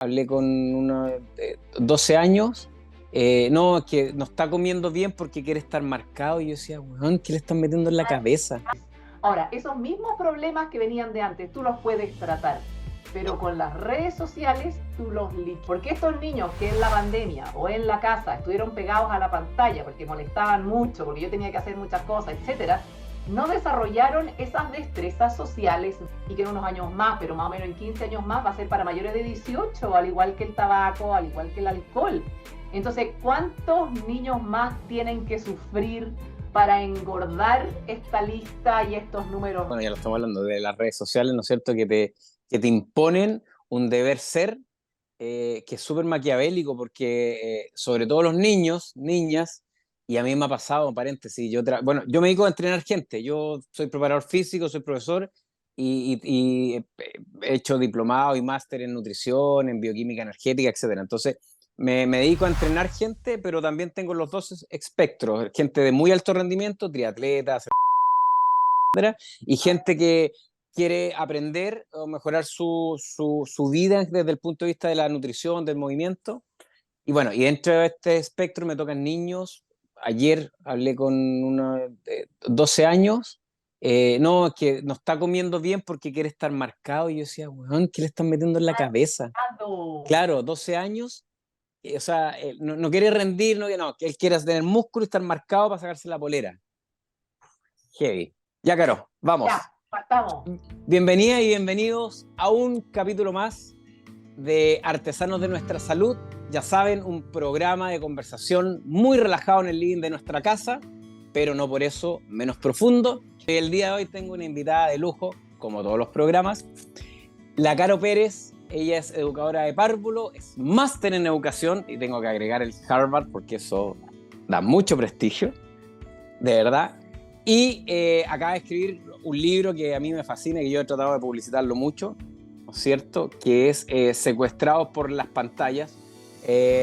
Hablé con unos 12 años, no, es que no está comiendo bien porque quiere estar marcado. Y yo decía, weón, ¿qué le están metiendo en la cabeza? Ahora, esos mismos problemas que venían de antes, tú los puedes tratar, pero con las redes sociales tú los liquidas. Porque estos niños que en la pandemia o en la casa estuvieron pegados a la pantalla porque molestaban mucho, porque yo tenía que hacer muchas cosas, etcétera, no desarrollaron esas destrezas sociales y que en unos años más, pero más o menos en 15 años más, va a ser para mayores de 18, al igual que el tabaco, al igual que el alcohol. Entonces, ¿cuántos niños más tienen que sufrir para engordar esta lista y estos números? Bueno, ya lo estamos hablando de las redes sociales, ¿no es cierto? Que te imponen un deber ser que es súper maquiavélico porque sobre todo los niños, niñas, y a mí me ha pasado, paréntesis, bueno, yo me dedico a entrenar gente, yo soy preparador físico, soy profesor y he hecho diplomado y máster en nutrición, en bioquímica energética, etcétera. Entonces, me dedico a entrenar gente, pero también tengo los dos espectros, gente de muy alto rendimiento, triatletas, y gente que quiere aprender o mejorar su vida desde el punto de vista de la nutrición, del movimiento. Y bueno, y dentro de este espectro me tocan niños. Ayer hablé con unos 12 años. No, es que no está comiendo bien porque quiere estar marcado. Y yo decía, weón, ¿qué le están metiendo en la cabeza? Claro, 12 años. O sea, no quiere rendir, no, que él quiere tener músculo y estar marcado para sacarse la polera. Heavy. Ya, Caro, Ya, vamos. partamos. Bienvenidas y bienvenidos a un capítulo más de Artesanos de Nuestra Salud. Ya saben, un programa de conversación muy relajado en el living de nuestra casa, pero no por eso menos profundo. El día de hoy tengo una invitada de lujo, como todos los programas, la Caro Pérez. Ella es educadora de párvulo, es máster en educación y tengo que agregar el Harvard porque eso da mucho prestigio, de verdad. Y acaba de escribir un libro que a mí me fascina y que yo he tratado de publicitarlo mucho, ¿no es cierto? Que es Secuestrados por las pantallas.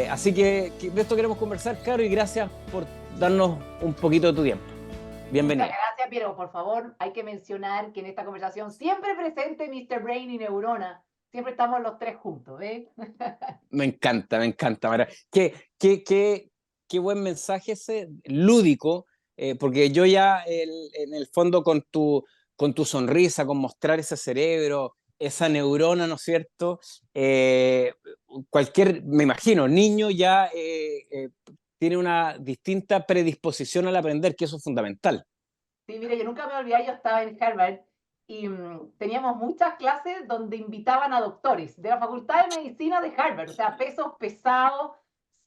Así que de esto queremos conversar, Caro, y gracias por darnos un poquito de tu tiempo. Muchas Bienvenida. gracias, pero por favor, hay que mencionar que en esta conversación siempre presente Mr. Brain y Neurona. Siempre estamos los tres juntos, ¿eh? Me encanta, Mara. Qué buen mensaje ese, lúdico, porque yo ya en el fondo con tu sonrisa, con mostrar ese cerebro, esa neurona, ¿no es cierto? Me imagino, niño ya tiene una distinta predisposición al aprender, que eso es fundamental. Sí, mire, yo nunca me olvidé, yo estaba en Harvard y teníamos muchas clases donde invitaban a doctores de la Facultad de Medicina de Harvard, o sea, pesos pesados,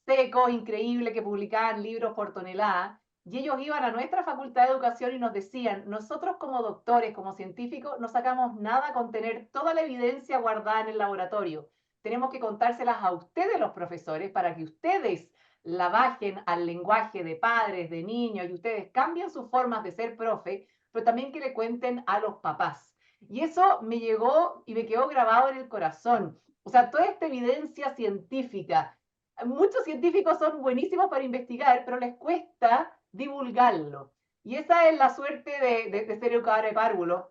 secos, increíbles, que publicaban libros por tonelada. Y ellos iban a nuestra Facultad de Educación y nos decían, nosotros como doctores, como científicos, no sacamos nada con tener toda la evidencia guardada en el laboratorio. Tenemos que contárselas a ustedes, los profesores, para que ustedes la bajen al lenguaje de padres, de niños, y ustedes cambien sus formas de ser profe, pero también que le cuenten a los papás. Y eso me llegó y me quedó grabado en el corazón. O sea, toda esta evidencia científica, muchos científicos son buenísimos para investigar, pero les cuesta divulgarlo. Y esa es la suerte de ser educadora de párvulos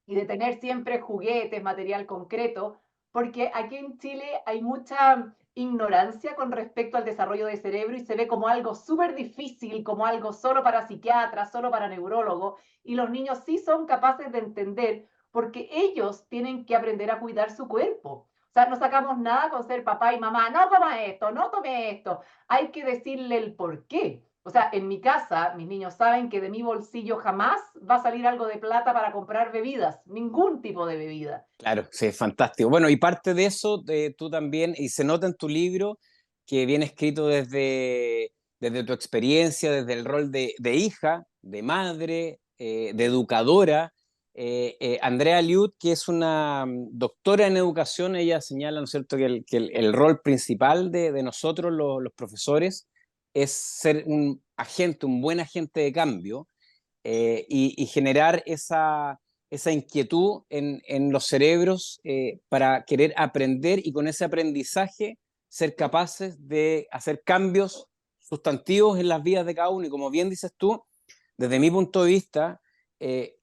y de tener siempre juguetes, material concreto, porque aquí en Chile hay mucha ignorancia con respecto al desarrollo del cerebro y se ve como algo súper difícil, como algo solo para psiquiatras, solo para neurólogos, y los niños sí son capaces de entender porque ellos tienen que aprender a cuidar su cuerpo. O sea, no sacamos nada con ser papá y mamá, no coma esto, no tome esto. Hay que decirle el por qué. O sea, en mi casa, mis niños saben que de mi bolsillo jamás va a salir algo de plata para comprar bebidas, ningún tipo de bebida. Claro, sí, es fantástico. Bueno, y parte de eso, tú también, y se nota en tu libro que viene escrito desde tu experiencia, desde el rol de hija, de madre, de educadora. Andrea Liud, que es una doctora en educación, ella señala, ¿no es cierto?, que el rol principal de nosotros, los profesores, es ser un agente, un buen agente de cambio, y generar esa inquietud en los cerebros para querer aprender y con ese aprendizaje ser capaces de hacer cambios sustantivos en las vidas de cada uno. Y como bien dices tú, desde mi punto de vista, eh,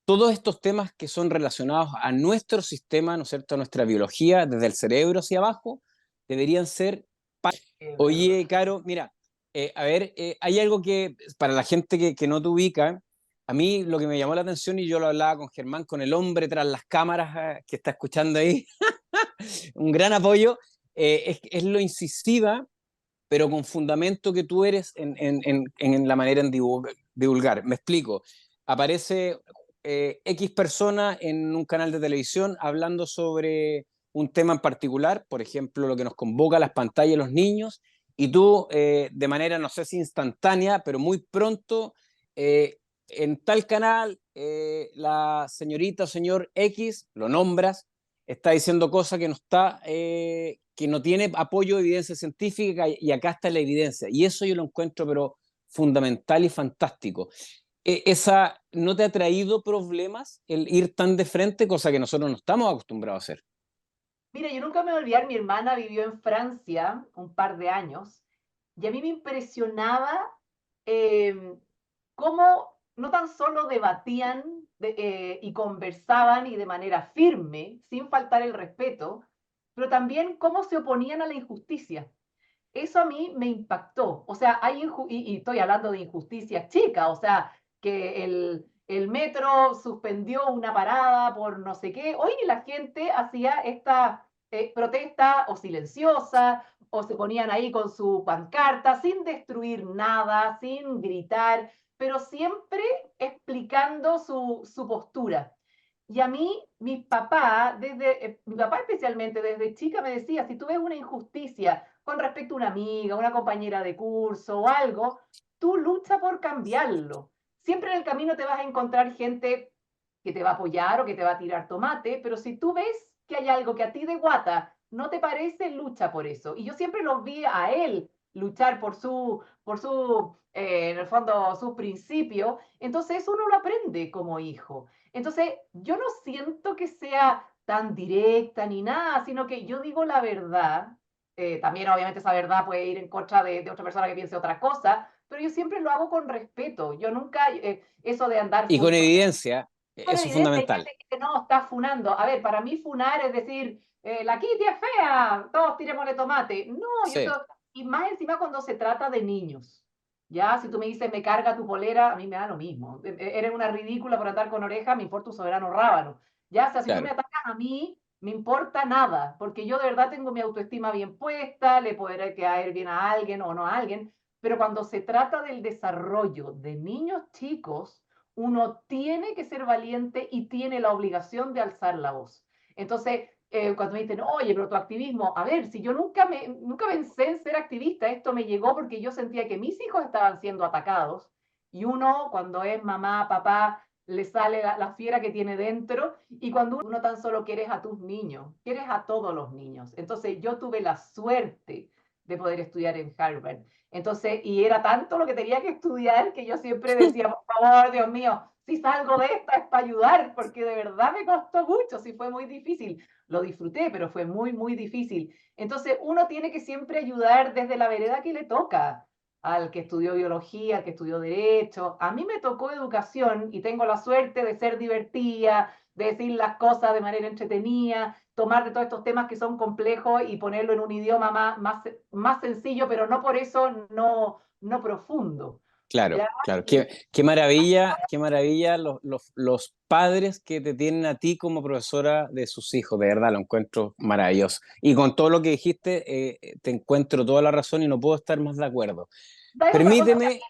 todos estos temas que son relacionados a nuestro sistema, ¿no es cierto?, a nuestra biología, desde el cerebro hacia abajo, deberían ser. Es verdad. Oye, Caro, mira, a ver, hay algo que para la gente que no te ubica, a mí lo que me llamó la atención, y yo lo hablaba con Germán, con el hombre tras las cámaras, que está escuchando ahí, un gran apoyo, es lo incisiva, pero con fundamento que tú eres en la manera en divulgar. Me explico. Aparece X persona en un canal de televisión hablando sobre un tema en particular, por ejemplo, lo que nos convoca a las pantallas de los niños, y tú, de manera, no sé si instantánea, pero muy pronto, en tal canal, la señorita o señor X, lo nombras, está diciendo cosas que no está, que no tiene apoyo de evidencia científica, y acá está la evidencia. Y eso yo lo encuentro, pero fundamental y fantástico. ¿Esa no te ha traído problemas el ir tan de frente, cosa que nosotros no estamos acostumbrados a hacer? Mira, yo nunca me voy a olvidar, mi hermana vivió en Francia un par de años y a mí me impresionaba eh, cómo no tan solo debatían y conversaban y de manera firme, sin faltar el respeto, pero también cómo se oponían a la injusticia. Eso a mí me impactó. O sea, y estoy hablando de injusticias chicas, o sea, que el metro suspendió una parada por no sé qué. Hoy la gente hacía esta protesta o silenciosa, o se ponían ahí con su pancarta, sin destruir nada, sin gritar, pero siempre explicando su postura. Y a mí, mi papá especialmente desde chica me decía, si tú ves una injusticia con respecto a una amiga, una compañera de curso o algo, tú lucha por cambiarlo. Siempre en el camino te vas a encontrar gente que te va a apoyar o que te va a tirar tomate, pero si tú ves que hay algo que a ti de guata no te parece, lucha por eso. Y yo siempre lo vi a él luchar en el fondo, sus principios. Entonces uno lo aprende como hijo. Entonces, yo no siento que sea tan directa ni nada, sino que yo digo la verdad. También, obviamente, esa verdad puede ir en contra de otra persona que piense otra cosa, pero yo siempre lo hago con respeto. Yo nunca, eso de andar Y con evidencia, con eso es evidencia, hay fundamental. gente que no está funando. A ver, para mí funar es decir, la Kitty es fea, todos tirémosle tomate. No, y Sí, eso, y más encima cuando se trata de niños. Ya, si tú me dices, me carga tu polera, a mí me da lo mismo. Eres una ridícula por andar con oreja, me importa un soberano rábano. Ya, o sea, si tú me claro. atacas a mí, me importa nada, porque yo de verdad tengo mi autoestima bien puesta, le podré caer bien a alguien o no a alguien, pero cuando se trata del desarrollo de niños chicos, uno tiene que ser valiente y tiene la obligación de alzar la voz. Entonces, cuando me dicen, oye, pero tu activismo, a ver, si yo nunca pensé en ser activista, esto me llegó porque yo sentía que mis hijos estaban siendo atacados y uno, cuando es mamá, papá, le sale la fiera que tiene dentro, y cuando uno tan solo quieres a tus niños, quieres a todos los niños. Entonces yo tuve la suerte de poder estudiar en Harvard. Entonces, y era tanto lo que tenía que estudiar que yo siempre decía, por favor, Dios mío, si salgo de esta es para ayudar, porque de verdad me costó mucho, sí fue muy difícil. Lo disfruté, pero fue muy, muy difícil. Entonces, uno tiene que siempre ayudar desde la vereda que le toca, al que estudió biología, al que estudió derecho. A mí me tocó educación y tengo la suerte de ser divertida, de decir las cosas de manera entretenida, tomar de todos estos temas que son complejos y ponerlo en un idioma más sencillo, pero no por eso no profundo. Claro, ¿Ya? claro. Y Qué maravilla los padres que te tienen a ti como profesora de sus hijos. De verdad, lo encuentro maravilloso. Y con todo lo que dijiste, te encuentro toda la razón y no puedo estar más de acuerdo. ¿sabes otra cosa? Permíteme.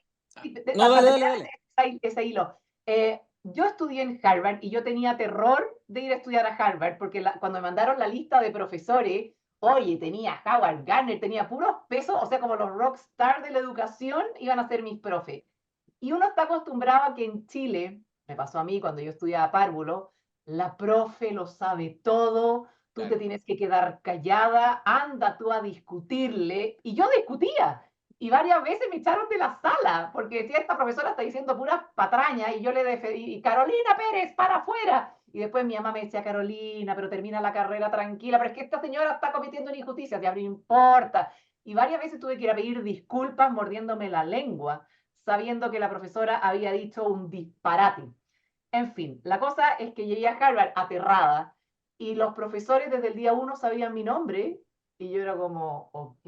No, Para dale, dale, terminar dale. ese hilo, yo estudié en Harvard y yo tenía terror de ir a estudiar a Harvard porque cuando me mandaron la lista de profesores, oye, tenía Howard Gardner, tenía puros pesos, o sea, como los rockstar de la educación iban a ser mis profes. Y uno está acostumbrado a que en Chile, me pasó a mí cuando yo estudiaba párvulo, la profe lo sabe todo, tú te Claro, tienes que quedar callada, anda tú a discutirle. Y yo discutía. Y varias veces me echaron de la sala, porque decía, esta profesora está diciendo puras patrañas, y yo le decía, y Carolina Pérez, para afuera. Y después mi mamá me decía, Carolina, pero termina la carrera tranquila, pero es que esta señora está cometiendo una injusticia, ya no importa. Y varias veces tuve que ir a pedir disculpas mordiéndome la lengua, sabiendo que la profesora había dicho un disparate. En fin, la cosa es que llegué a Harvard aterrada y los profesores desde el día uno sabían mi nombre Y yo era como, ok.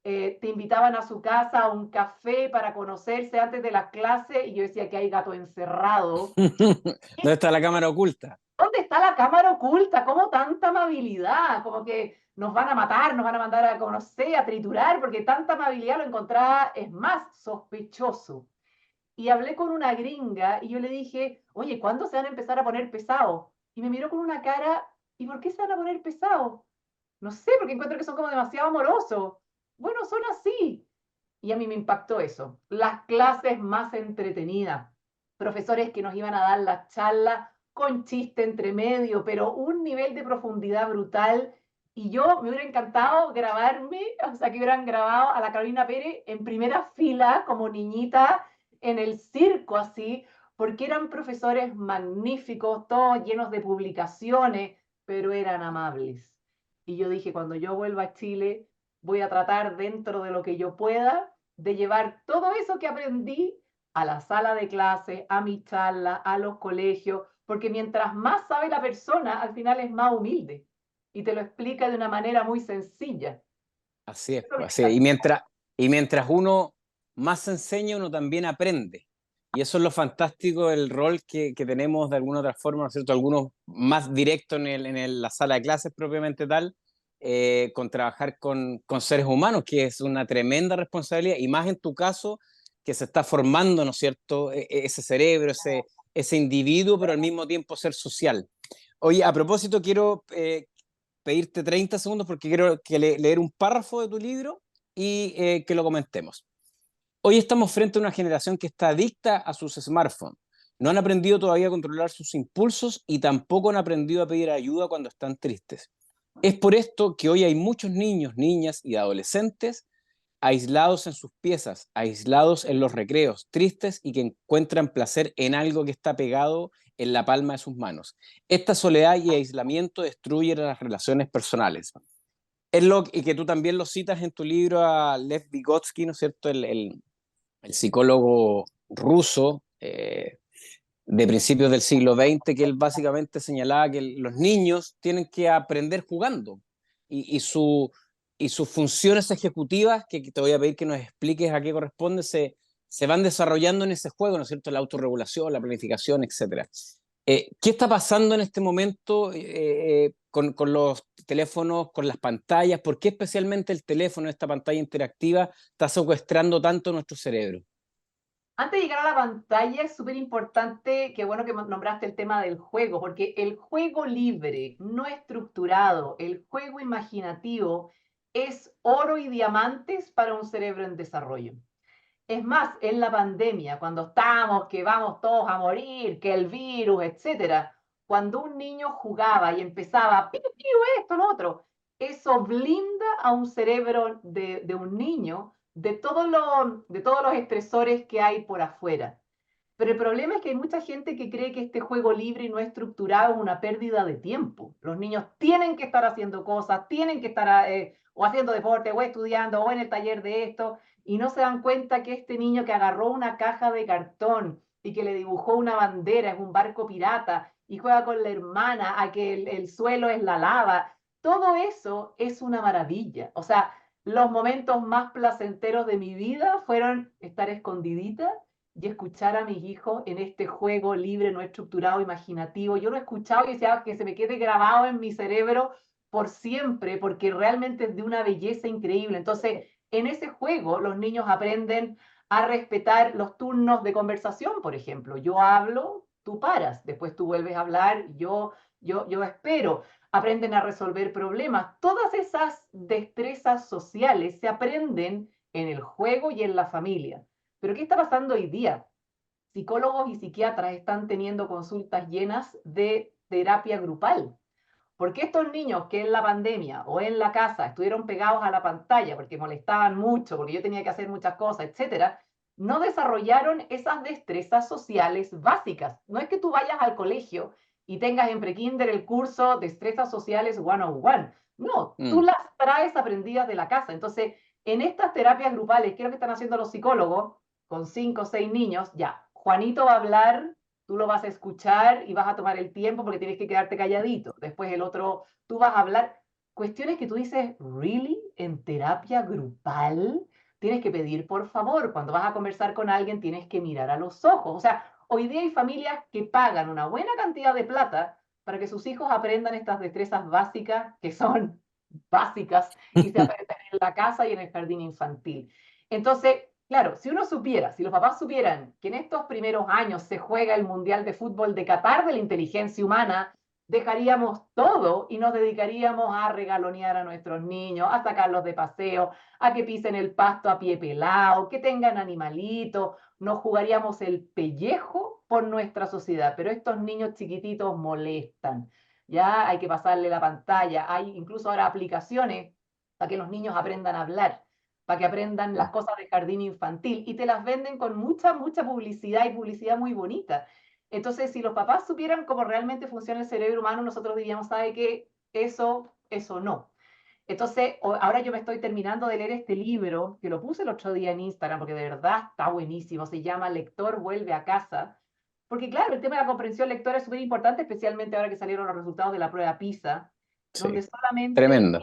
Te invitaban a su casa a un café para conocerse antes de las clases y yo decía que hay gato encerrado. ¿Dónde está la cámara oculta? ¿Dónde está la cámara oculta? ¿Cómo tanta amabilidad? Como que nos van a matar, nos van a mandar a, como no sé, a triturar, porque tanta amabilidad lo encontraba, es más, sospechoso. Y hablé con una gringa y yo le dije, oye, ¿cuándo se van a empezar a poner pesados? Y me miró con una cara, ¿y por qué se van a poner pesados? No sé, porque encuentro que son como demasiado amorosos. Bueno, son así. Y a mí me impactó eso. Las clases más entretenidas, profesores que nos iban a dar las charlas con chiste entre medio, pero un nivel de profundidad brutal. Y yo me hubiera encantado grabarme, o sea, que hubieran grabado a la Carolina Pérez en primera fila como niñita en el circo así, porque eran profesores magníficos, todos llenos de publicaciones, pero eran amables. Y yo dije, cuando yo vuelva a Chile, voy a tratar dentro de lo que yo pueda de llevar todo eso que aprendí a la sala de clase, a mi charla, a los colegios, porque mientras más sabe la persona, al final es más humilde y te lo explica de una manera muy sencilla. Así es, Eso me pues, así es. encanta. Y mientras uno más se enseña, uno también aprende. Y eso es lo fantástico del rol que tenemos de alguna otra forma, ¿no es cierto? Algunos más directos la sala de clases propiamente tal, con trabajar con seres humanos, que es una tremenda responsabilidad, y más en tu caso, que se está formando, ¿no es cierto? Ese cerebro, ese individuo, pero al mismo tiempo ser social. Oye, a propósito, quiero pedirte 30 segundos porque quiero leer un párrafo de tu libro y que lo comentemos. Hoy estamos frente a una generación que está adicta a sus smartphones. No han aprendido todavía a controlar sus impulsos y tampoco han aprendido a pedir ayuda cuando están tristes. Es por esto que hoy hay muchos niños, niñas y adolescentes aislados en sus piezas, aislados en los recreos, tristes y que encuentran placer en algo que está pegado en la palma de sus manos. Esta soledad y aislamiento destruyen las relaciones personales. Es lo y que tú también lo citas en tu libro a Lev Vygotsky, ¿no es cierto? El psicólogo ruso de principios del siglo XX, que él básicamente señalaba que los niños tienen que aprender jugando y, y, su, y sus funciones ejecutivas, que te voy a pedir que nos expliques a qué corresponde, se van desarrollando en ese juego, ¿no es cierto? La autorregulación, la planificación, etcétera. ¿Qué está pasando en este momento con los teléfonos, con las pantallas? ¿Por qué especialmente el teléfono, esta pantalla interactiva, está secuestrando tanto nuestro cerebro? Antes de llegar a la pantalla, es súper importante, qué bueno que nombraste el tema del juego, porque el juego libre, no estructurado, el juego imaginativo, es oro y diamantes para un cerebro en desarrollo. Es más, en la pandemia, cuando estamos, que vamos todos a morir, que el virus, etcétera, cuando un niño jugaba y empezaba, piu, piu, esto, lo otro, eso blinda a un cerebro de un niño de todos los estresores que hay por afuera. Pero el problema es que hay mucha gente que cree que este juego libre y no estructurado es una pérdida de tiempo. Los niños tienen que estar haciendo cosas, tienen que estar o haciendo deporte, o estudiando, o en el taller de esto, y no se dan cuenta que este niño que agarró una caja de cartón y que le dibujó una bandera, es un barco pirata, y juega con la hermana a que el suelo es la lava, todo eso es una maravilla. O sea, los momentos más placenteros de mi vida fueron estar escondidita y escuchar a mis hijos en este juego libre, no estructurado, imaginativo. Yo lo he escuchado y decía que se me quede grabado en mi cerebro por siempre, porque realmente es de una belleza increíble. Entonces, en ese juego los niños aprenden a respetar los turnos de conversación, por ejemplo. Yo hablo, tú paras, después tú vuelves a hablar, yo espero. Aprenden a resolver problemas. Todas esas destrezas sociales se aprenden en el juego y en la familia. Pero ¿qué está pasando hoy día? Psicólogos y psiquiatras están teniendo consultas llenas de terapia grupal. Porque estos niños que en la pandemia o en la casa estuvieron pegados a la pantalla porque molestaban mucho, porque yo tenía que hacer muchas cosas, etcétera, no desarrollaron esas destrezas sociales básicas. No es que tú vayas al colegio y tengas en prekinder el curso Destrezas Sociales 101. No, tú Mm. las traes aprendidas de la casa. Entonces, en estas terapias grupales, ¿qué es lo que están haciendo los psicólogos? Con 5 o 6 niños, ya, Juanito va a hablar, tú lo vas a escuchar y vas a tomar el tiempo porque tienes que quedarte calladito. Después el otro, tú vas a hablar. cuestiones que tú dices, ¿really? ¿En terapia grupal? Tienes que pedir por favor. Cuando vas a conversar con alguien, tienes que mirar a los ojos. O sea, hoy día hay familias que pagan una buena cantidad de plata para que sus hijos aprendan estas destrezas básicas, que son básicas, y se aprenden en la casa y en el jardín infantil. Entonces, claro, si uno supiera, si los papás supieran que en estos primeros años se juega el Mundial de Fútbol de Qatar de la inteligencia humana, dejaríamos todo y nos dedicaríamos a regalonear a nuestros niños, a sacarlos de paseo, a que pisen el pasto a pie pelado, que tengan animalitos, nos jugaríamos el pellejo por nuestra sociedad, pero estos niños chiquititos molestan. Ya hay que pasarle la pantalla, hay incluso ahora aplicaciones para que los niños aprendan a hablar, para que aprendan las cosas de jardín infantil y te las venden con mucha, mucha publicidad y publicidad muy bonita. Entonces, si los papás supieran cómo realmente funciona el cerebro humano, nosotros diríamos, ¿sabe qué? Eso no. Entonces, ahora yo me estoy terminando de leer este libro, que lo puse el otro día en Instagram, porque de verdad está buenísimo, se llama Lector vuelve a casa, porque claro, el tema de la comprensión lectora es súper importante, especialmente ahora que salieron los resultados de la prueba PISA, donde Sí, solamente tremendo.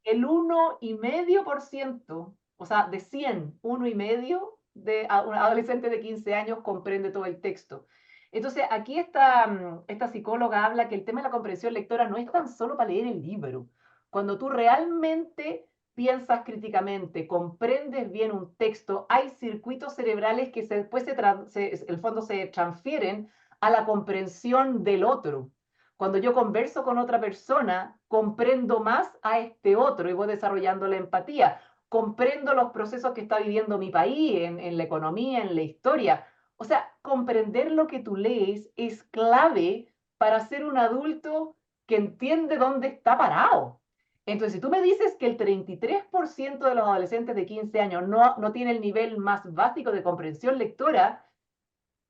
el 1,5%, o sea, de 100, 1,5% de un adolescente de 15 años comprende todo el texto. Entonces, aquí esta psicóloga habla que el tema de la comprensión lectora no es tan solo para leer el libro. Cuando tú realmente piensas críticamente, comprendes bien un texto, hay circuitos cerebrales que después el fondo se transfieren a la comprensión del otro. Cuando yo converso con otra persona, comprendo más a este otro y voy desarrollando la empatía. Comprendo los procesos que está viviendo mi país en la economía, en la historia. O sea, comprender lo que tú lees es clave para ser un adulto que entiende dónde está parado. Entonces, si tú me dices que el 33% de los adolescentes de 15 años no tiene el nivel más básico de comprensión lectora,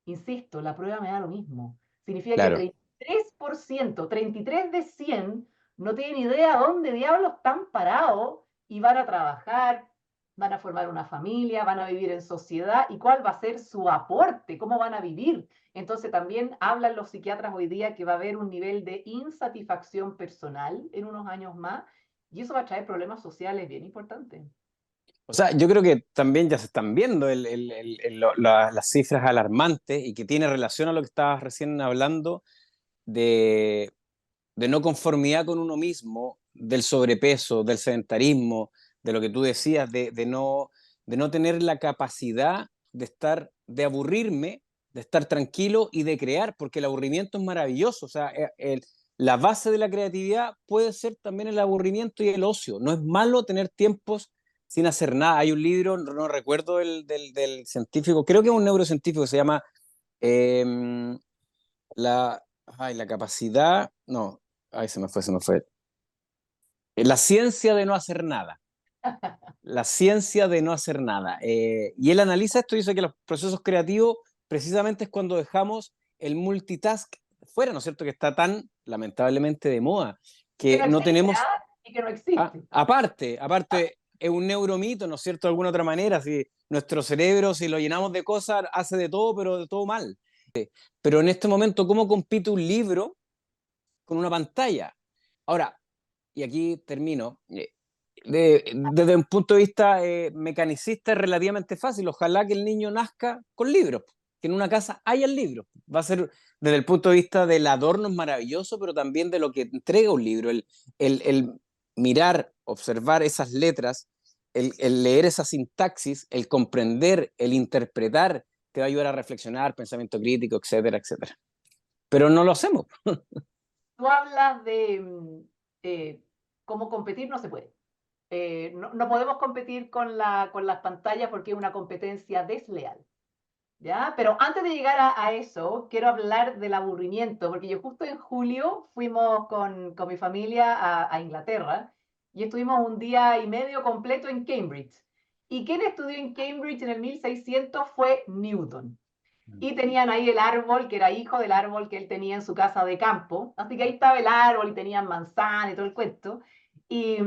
insisto, la prueba me da lo mismo. Significa que Claro. 33%, 33 de 100, no tienen idea dónde diablos están parados y van a trabajar, van a formar una familia, van a vivir en sociedad y cuál va a ser su aporte, cómo van a vivir. Entonces también hablan los psiquiatras hoy día que va a haber un nivel de insatisfacción personal en unos años más y eso va a traer problemas sociales bien importantes. O sea, yo creo que también ya se están viendo las cifras alarmantes y que tiene relación a lo que estabas recién hablando de, de no conformidad con uno mismo, del sobrepeso, del sedentarismo, de lo que tú decías, de no tener la capacidad de estar, de aburrirme, de estar tranquilo y de crear, porque el aburrimiento es maravilloso. O sea, la base de la creatividad puede ser también el aburrimiento y el ocio. No es malo tener tiempos sin hacer nada. Hay un libro, no recuerdo del científico, creo que es un neurocientífico que se llama eh, la capacidad, no, ay, se me fue. La ciencia de no hacer nada. La ciencia de no hacer nada. Y él analiza esto y dice que los procesos creativos precisamente es cuando dejamos el multitask fuera, ¿no es cierto? Que está tan lamentablemente de moda, Que que no no existe, tenemos, ¿ah? Y que no existe. aparte, es un neuromito, ¿no es cierto? De alguna otra manera, si nuestro cerebro, si lo llenamos de cosas, hace de todo, pero de todo mal. Pero en este momento, ¿cómo compite un libro con una pantalla? Ahora, y aquí termino, desde un punto de vista mecanicista es relativamente fácil. Ojalá que el niño nazca con libros, que en una casa haya el libro. Va a ser desde el punto de vista del adorno es maravilloso, pero también de lo que entrega un libro. El mirar, observar esas letras, el leer esa sintaxis, el comprender, el interpretar, te va a ayudar a reflexionar, pensamiento crítico, etcétera, etcétera. Pero no lo hacemos. Tú hablas de cómo competir, no se puede. No podemos competir con las pantallas porque es una competencia desleal. ¿Ya? Pero antes de llegar a eso, quiero hablar del aburrimiento, porque yo justo en julio fuimos con mi familia a Inglaterra y estuvimos un día y medio completo en Cambridge. ¿Y quién estudió en Cambridge en el 1600 fue Newton? Y tenían ahí el árbol, que era hijo del árbol que él tenía en su casa de campo. Así que ahí estaba el árbol y tenían manzana y todo el cuento. Y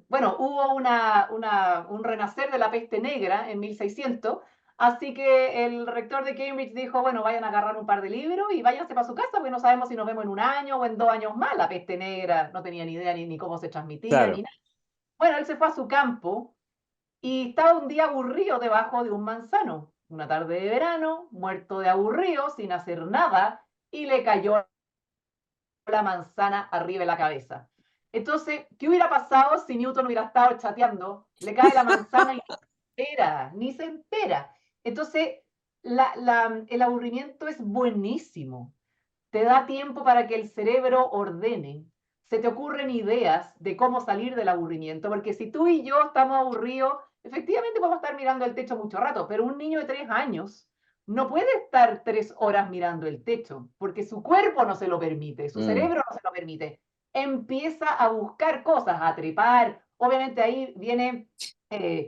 bueno, hubo un renacer de la peste negra en 1600, Así que el rector de Cambridge dijo, bueno, vayan a agarrar un par de libros y váyanse para su casa, porque no sabemos si nos vemos en un año o en 2 años más. La peste negra no tenía ni idea ni cómo se transmitía, ni Claro. nada. Bueno, él se fue a su campo y estaba un día aburrido debajo de un manzano. Una tarde de verano, muerto de aburrido, sin hacer nada, y le cayó la manzana arriba de la cabeza. Entonces, ¿qué hubiera pasado si Newton hubiera estado chateando? Le cae la manzana y ni se entera, ni se entera. Entonces, el aburrimiento es buenísimo. Te da tiempo para que el cerebro ordene. Se te ocurren ideas de cómo salir del aburrimiento, porque si tú y yo estamos aburridos, efectivamente podemos estar mirando el techo mucho rato, pero un niño de 3 años no puede estar 3 horas mirando el techo, porque su cuerpo no se lo permite, su Mm, cerebro no se lo permite. Empieza a buscar cosas, a trepar. Obviamente ahí viene,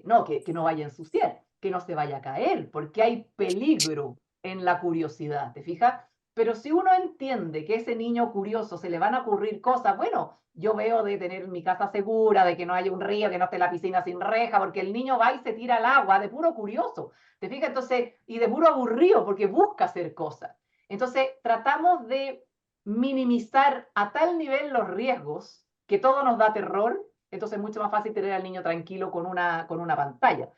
no, que no vaya a ensuciar, que no se vaya a caer, porque hay peligro en la curiosidad, ¿te fijas? Pero si uno entiende que a ese niño curioso se le van a ocurrir cosas, bueno, yo veo de tener mi casa segura, de que no haya un río, que no esté la piscina sin reja, porque el niño va y se tira al agua de puro curioso. ¿Te fijas? Entonces, y de puro aburrido, porque busca hacer cosas. Entonces, tratamos de minimizar a tal nivel los riesgos que todo nos da terror. Entonces, es mucho más fácil tener al niño tranquilo con una pantalla.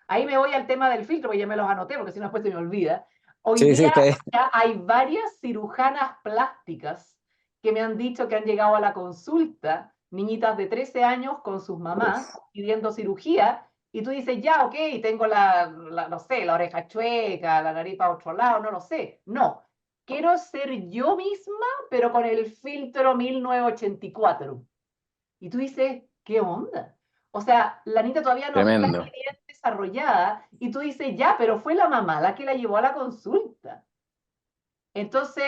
Ahí me voy al tema del filtro, porque ya me los anoté, porque si no después se me olvida. Hoy sí, sí, día está bien. ya hay varias cirujanas plásticas que me han dicho que han llegado a la consulta, niñitas de 13 años con sus mamás Uf, pidiendo cirugía, y tú dices, ya, ok, tengo no sé, la oreja chueca, la nariz para otro lado, no lo sé. No, quiero ser yo misma, pero con el filtro 1984. Y tú dices, ¿qué onda? O sea, la niña todavía no está ni tremendo. bien desarrollada, y tú dices, ya, pero fue la mamá la que la llevó a la consulta. Entonces,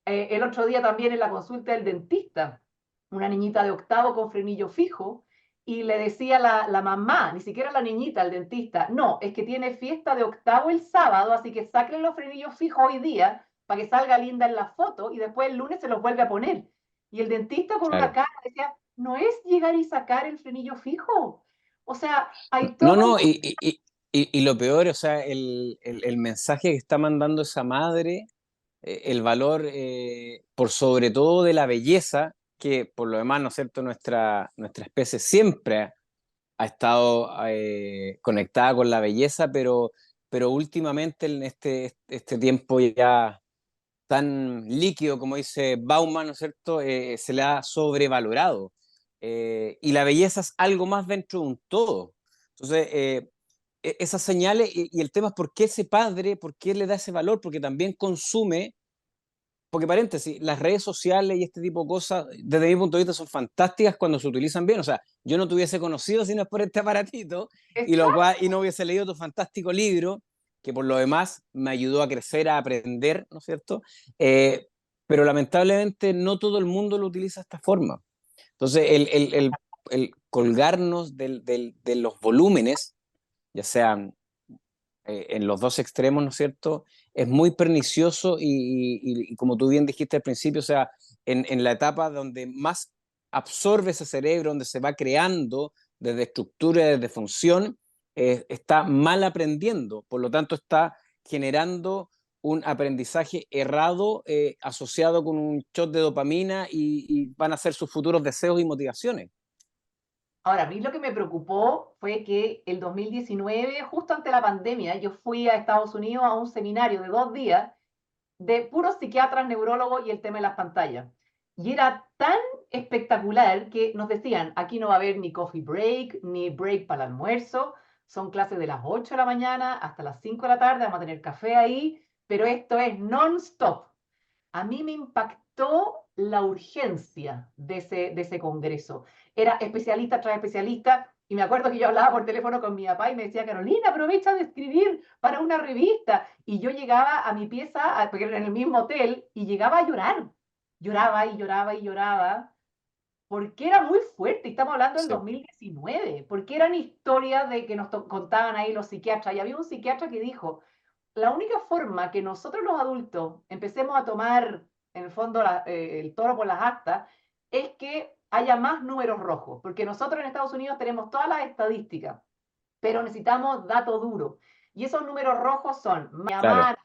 el otro día también en la consulta del dentista, una niñita de octavo con frenillo fijo, y le decía la mamá, ni siquiera la niñita, el dentista, no, es que tiene fiesta de octavo el sábado, así que saquen los frenillos fijos hoy día para que salga linda en la foto y después el lunes se los vuelve a poner. Y el dentista con una Claro. cara decía, no es llegar y sacar el frenillo fijo. O sea, hay No, todo no, un... y lo peor, o sea, el mensaje que está mandando esa madre, el valor por sobre todo de la belleza, que por lo demás, ¿no es cierto?, nuestra especie siempre ha estado conectada con la belleza, pero últimamente en este tiempo ya tan líquido, como dice Bauman, ¿no es cierto?, se le ha sobrevalorado. Y la belleza es algo más dentro de un todo. Entonces, esas señales, y el tema es por qué ese padre, por qué le da ese valor, porque también consume, porque paréntesis, las redes sociales y este tipo de cosas, desde mi punto de vista, son fantásticas cuando se utilizan bien. O sea, yo no te hubiese conocido si no es por este aparatito, y no hubiese leído tu fantástico libro, que por lo demás me ayudó a crecer, a aprender, ¿no es cierto? Eh, pero lamentablemente no todo el mundo lo utiliza de esta forma. Entonces, el colgarnos de los volúmenes, ya sean en los dos extremos, ¿no es cierto? Es muy pernicioso y como tú bien dijiste al principio, o sea, en la etapa donde más absorbe ese cerebro, donde se va creando desde estructura, desde función, está mal aprendiendo, por lo tanto está generando un aprendizaje errado asociado con un shot de dopamina y van a ser sus futuros deseos y motivaciones. Ahora, a mí lo que me preocupó fue que el 2019, justo ante la pandemia, yo fui a Estados Unidos a un seminario de 2 días de puros psiquiatras, neurólogos y el tema de las pantallas. Y era tan espectacular que nos decían, aquí no va a haber ni coffee break, ni break para el almuerzo, son clases de las 8 de la mañana hasta las 5 de la tarde, vamos a tener café ahí, pero esto es non-stop. A mí me impactó la urgencia de ese congreso. Era especialista tras especialista, y me acuerdo que yo hablaba por teléfono con mi papá y me decía, Carolina, aprovecha de escribir para una revista. Y yo llegaba a mi pieza, porque era en el mismo hotel, y llegaba a llorar. Lloraba y lloraba y lloraba, porque era muy fuerte. Y estamos hablando del Sí. 2019, porque eran historias de que nos contaban ahí los psiquiatras. Y había un psiquiatra que dijo, la única forma que nosotros los adultos empecemos a tomar, en el fondo, el toro por las astas, es que haya más números rojos, porque nosotros en Estados Unidos tenemos todas las estadísticas, pero necesitamos datos duros. Y esos números rojos son claro,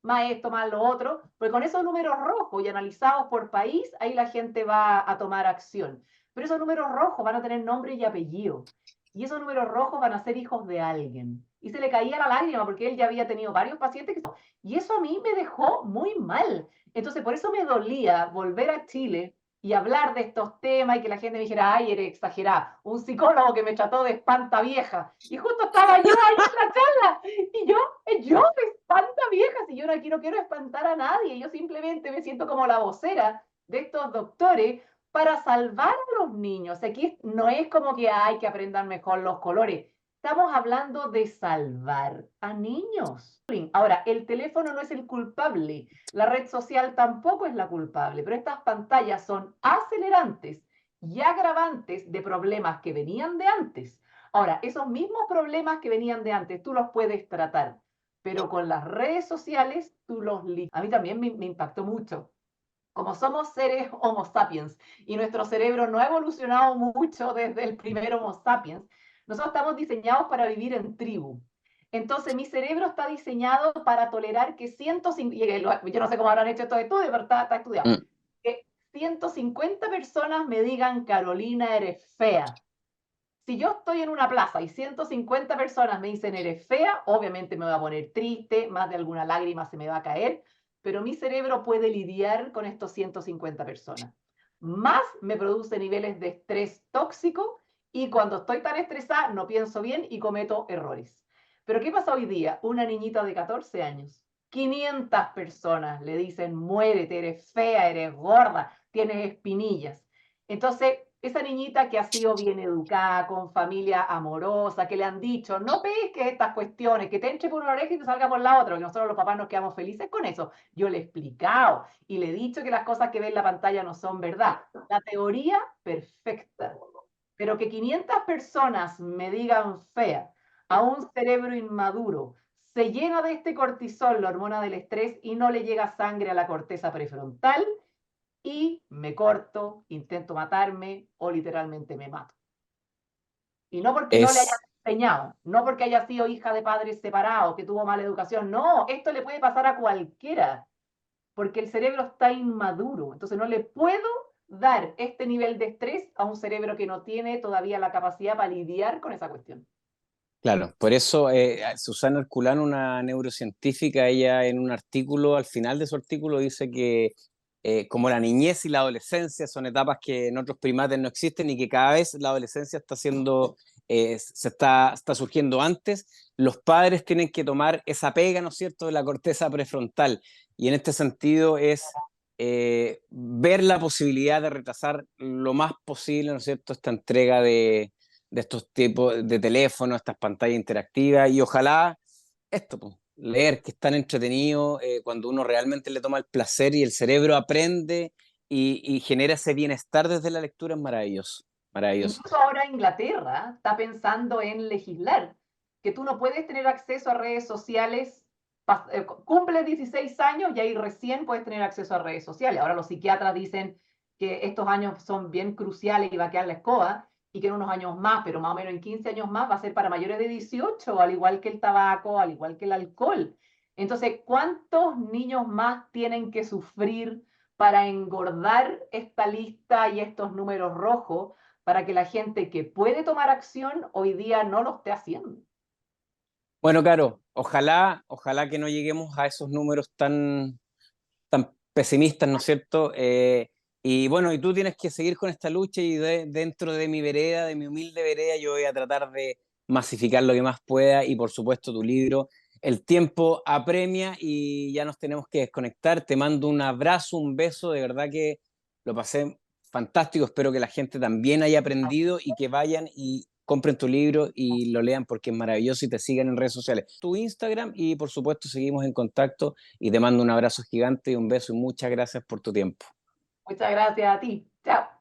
más esto, más lo otro, porque con esos números rojos y analizados por país, ahí la gente va a tomar acción. Pero esos números rojos van a tener nombre y apellido. Y esos números rojos van a ser hijos de alguien. Y se le caía la lágrima porque él ya había tenido varios pacientes. Y eso a mí me dejó muy mal. Entonces, por eso me dolía volver a Chile y hablar de estos temas y que la gente me dijera, ay, eres exagerada. Un psicólogo que me trató de espanta vieja. Y justo estaba yo ahí en la charla. Y yo me espanta vieja. Si yo no quiero espantar a nadie. Yo simplemente me siento como la vocera de estos doctores para salvar a los niños. Aquí no es como que hay que aprendan mejor los colores. Estamos hablando de salvar a niños. Ahora, el teléfono no es el culpable, la red social tampoco es la culpable, pero estas pantallas son acelerantes y agravantes de problemas que venían de antes. Ahora, esos mismos problemas que venían de antes, tú los puedes tratar, pero con las redes sociales, tú los... A mí también me impactó mucho. Como somos seres Homo sapiens y nuestro cerebro no ha evolucionado mucho desde el primer Homo sapiens, nosotros estamos diseñados para vivir en tribu. Entonces, mi cerebro está diseñado para tolerar que 150, yo no sé cómo habrán hecho estos estudios, pero está estudiado, mm, que 150 personas me digan, Carolina, eres fea. Si yo estoy en una plaza y 150 personas me dicen eres fea, obviamente me voy a poner triste, más de alguna lágrima se me va a caer, pero mi cerebro puede lidiar con estos 150 personas. Más me produce niveles de estrés tóxico y cuando estoy tan estresada no pienso bien y cometo errores. Pero ¿qué pasa hoy día? Una niñita de 14 años, 500 personas le dicen muérete, eres fea, eres gorda, tienes espinillas. Entonces, esa niñita que ha sido bien educada, con familia amorosa, que le han dicho, no pesques estas cuestiones, que te entre por una oreja y te salga por la otra, que nosotros los papás nos quedamos felices con eso. Yo le he explicado y le he dicho que las cosas que ve en la pantalla no son verdad. La teoría, perfecta. Pero que 500 personas me digan fea a un cerebro inmaduro, se llena de este cortisol, la hormona del estrés, y no le llega sangre a la corteza prefrontal, y me corto, intento matarme o literalmente me mato. Y no porque no le haya es, enseñado, no porque haya sido hija de padres separados, que tuvo mala educación, no, esto le puede pasar a cualquiera, porque el cerebro está inmaduro, entonces no le puedo dar este nivel de estrés a un cerebro que no tiene todavía la capacidad para lidiar con esa cuestión. claro, por eso Susana Herculano, una neurocientífica, ella en un artículo, al final de su artículo, dice que como la niñez y la adolescencia son etapas que en otros primates no existen y que cada vez la adolescencia está siendo, está surgiendo antes, los padres tienen que tomar esa pega, ¿no es cierto?, de la corteza prefrontal. Y en este sentido es ver la posibilidad de retrasar lo más posible, ¿no es cierto?, esta entrega de estos tipos de teléfonos, estas pantallas interactivas, y ojalá esto, pues, leer, que es tan entretenido cuando uno realmente le toma el placer y el cerebro aprende y genera ese bienestar desde la lectura, es maravilloso, maravilloso. Incluso ahora Inglaterra está pensando en legislar que tú no puedes tener acceso a redes sociales, cumple 16 años y ahí recién puedes tener acceso a redes sociales. Ahora los psiquiatras dicen que estos años son bien cruciales y va a quedar la escoba y que en unos años más, pero más o menos en 15 años más, va a ser para mayores de 18, al igual que el tabaco, al igual que el alcohol. Entonces, ¿cuántos niños más tienen que sufrir para engordar esta lista y estos números rojos para que la gente que puede tomar acción hoy día no lo esté haciendo? Bueno, Caro, ojalá que no lleguemos a esos números tan pesimistas, ¿no es cierto? Y bueno, y tú tienes que seguir con esta lucha y dentro de mi vereda, de mi humilde vereda, yo voy a tratar de masificar lo que más pueda y por supuesto tu libro. El tiempo apremia y ya nos tenemos que desconectar. Te mando un abrazo, un beso, de verdad que lo pasé fantástico. Espero que la gente también haya aprendido y que vayan y compren tu libro y lo lean porque es maravilloso y te sigan en redes sociales. Tu Instagram y por supuesto seguimos en contacto y te mando un abrazo gigante y un beso y muchas gracias por tu tiempo. Muchas gracias a ti. Chao.